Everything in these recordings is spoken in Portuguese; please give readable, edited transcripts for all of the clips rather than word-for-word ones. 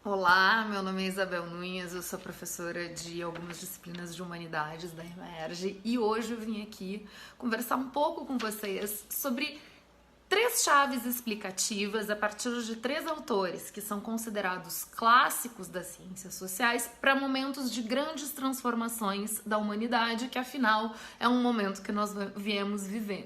Olá, meu nome é Isabel Nunes, eu sou professora de algumas disciplinas de humanidades da Emerge e hoje eu vim aqui conversar um pouco com vocês sobre três chaves explicativas a partir de três autores que são considerados clássicos das ciências sociais para momentos de grandes transformações da humanidade, que afinal é um momento que nós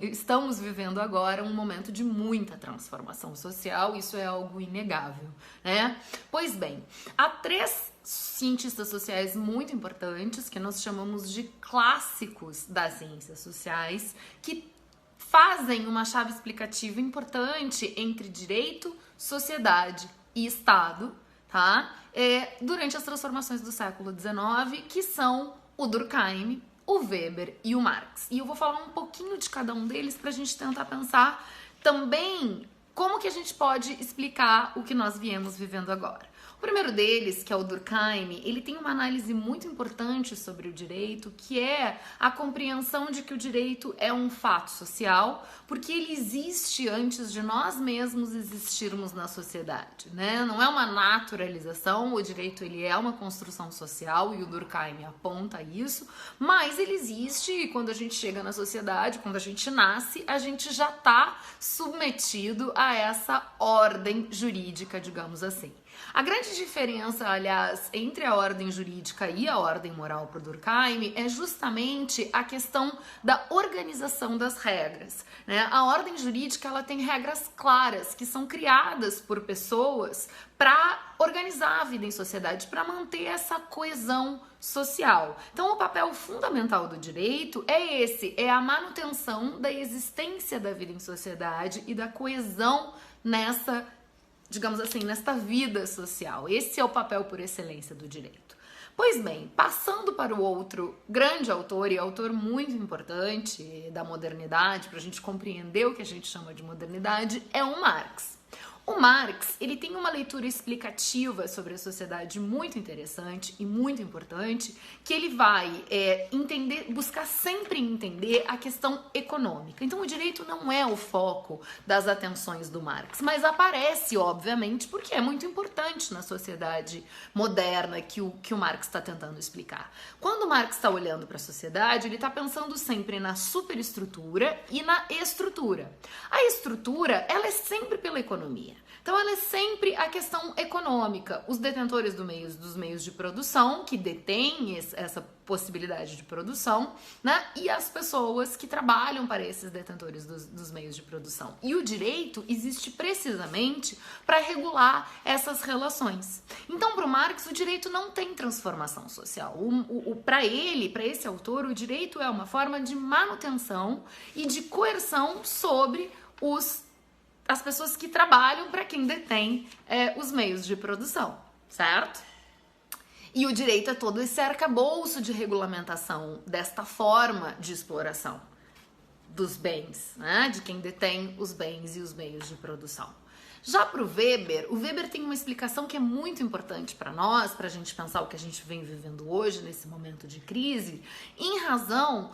estamos vivendo agora, um momento de muita transformação social, isso é algo inegável, né? Pois bem, há três cientistas sociais muito importantes que nós chamamos de clássicos das ciências sociais que fazem uma chave explicativa importante entre direito, sociedade e Estado, tá? Durante as transformações do século XIX, que são o Durkheim, o Weber e o Marx. E eu vou falar um pouquinho de cada um deles para a gente tentar pensar também como que a gente pode explicar o que nós viemos vivendo agora. O primeiro deles, que é o Durkheim, ele tem uma análise muito importante sobre o direito, que é a compreensão de que o direito é um fato social, porque ele existe antes de nós mesmos existirmos na sociedade, né? Não é uma naturalização, o direito ele é uma construção social e o Durkheim aponta isso, mas ele existe e quando a gente chega na sociedade, quando a gente nasce, a gente já está submetido a essa ordem jurídica, digamos assim. A grande diferença, aliás, entre a ordem jurídica e a ordem moral para o Durkheim é justamente a questão da organização das regras, né? A ordem jurídica ela tem regras claras que são criadas por pessoas para organizar a vida em sociedade, para manter essa coesão social. Então, o papel fundamental do direito é esse, é a manutenção da existência da vida em sociedade e da coesão nessa, digamos assim, nesta vida social. Esse é o papel por excelência do direito. Pois bem, passando para o outro grande autor e autor muito importante da modernidade, para a gente compreender o que a gente chama de modernidade, é o Marx. O Marx, ele tem uma leitura explicativa sobre a sociedade muito interessante e muito importante, que ele vai buscar sempre entender a questão econômica. Então, o direito não é o foco das atenções do Marx, mas aparece, obviamente, porque é muito importante na sociedade moderna que o Marx está tentando explicar. Quando o Marx está olhando para a sociedade, ele está pensando sempre na superestrutura e na estrutura. A estrutura, ela é sempre pela economia. Então, ela é sempre a questão econômica. Os detentores dos meios de produção, que detêm essa possibilidade de produção, né? E as pessoas que trabalham para esses detentores dos meios de produção. E o direito existe precisamente para regular essas relações. Então, para o Marx, o direito não tem transformação social. Para esse autor, o direito é uma forma de manutenção e de coerção sobre as pessoas que trabalham para quem detém os meios de produção, certo? E o direito é todo esse arcabouço de regulamentação desta forma de exploração dos bens, né? De quem detém os bens e os meios de produção. Já para o Weber tem uma explicação que é muito importante para nós, para a gente pensar o que a gente vem vivendo hoje, nesse momento de crise, em razão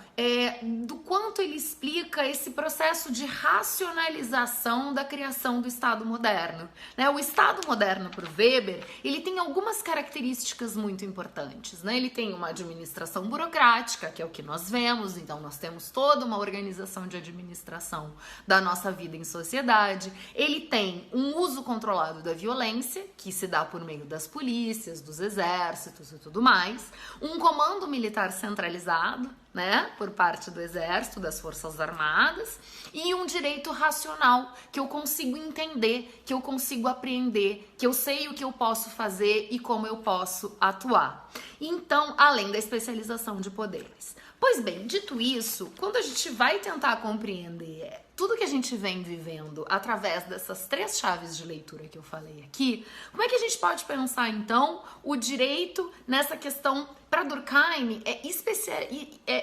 do quanto ele explica esse processo de racionalização da criação do Estado moderno, né? O Estado moderno para o Weber, ele tem algumas características muito importantes, né? Ele tem uma administração burocrática, que é o que nós vemos, então nós temos toda uma organização de administração da nossa vida em sociedade. Ele tem um uso controlado da violência, que se dá por meio das polícias, dos exércitos e tudo mais, um comando militar centralizado, né, por parte do exército, das forças armadas, e um direito racional, que eu consigo entender, que eu consigo apreender, que eu sei o que eu posso fazer e como eu posso atuar. Então, além da especialização de poderes. Pois bem, dito isso, quando a gente vai tentar compreender tudo que a gente vem vivendo através dessas três chaves de leitura que eu falei aqui, como é que a gente pode pensar, então, o direito nessa questão? Para Durkheim,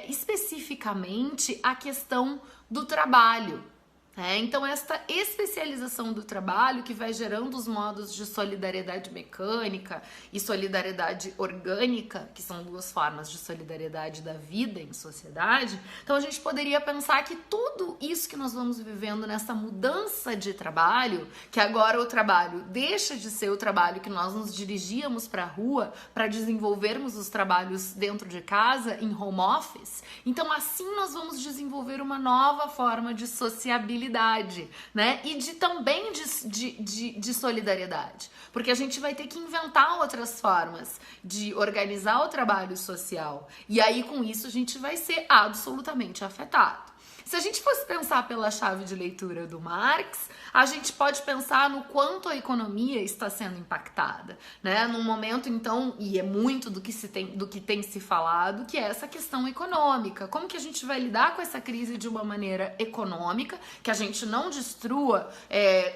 especificamente a questão do trabalho, Então, esta especialização do trabalho que vai gerando os modos de solidariedade mecânica e solidariedade orgânica, que são duas formas de solidariedade da vida em sociedade. Então, a gente poderia pensar que tudo isso que nós vamos vivendo nessa mudança de trabalho, que agora o trabalho deixa de ser o trabalho que nós nos dirigíamos para a rua para desenvolvermos os trabalhos dentro de casa, em home office. Então, assim nós vamos desenvolver uma nova forma de sociabilidade, né? E também de solidariedade. Porque a gente vai ter que inventar outras formas de organizar o trabalho social. E aí, com isso, a gente vai ser absolutamente afetado. Se a gente fosse pensar pela chave de leitura do Marx, a gente pode pensar no quanto a economia está sendo impactada, né? Num momento, então, e é muito do que tem se falado, que é essa questão econômica. Como que a gente vai lidar com essa crise de uma maneira econômica, que a gente não destrua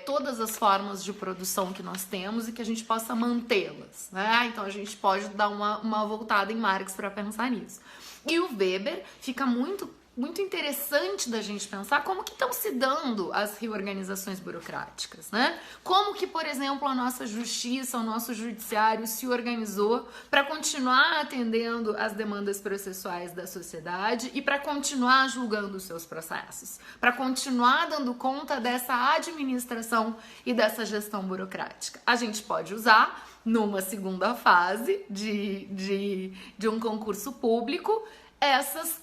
todas as formas de produção que nós temos e que a gente possa mantê-las, né? Então, a gente pode dar uma voltada em Marx para pensar nisso. E o Weber fica muito interessante da gente pensar como que estão se dando as reorganizações burocráticas, né? Como que, por exemplo, a nossa justiça, o nosso judiciário se organizou para continuar atendendo as demandas processuais da sociedade e para continuar julgando os seus processos, para continuar dando conta dessa administração e dessa gestão burocrática. A gente pode usar numa segunda fase de um concurso público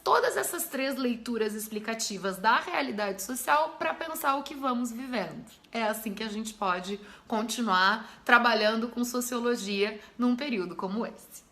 todas essas três leituras explicativas da realidade social para pensar o que vamos vivendo. É assim que a gente pode continuar trabalhando com sociologia num período como esse.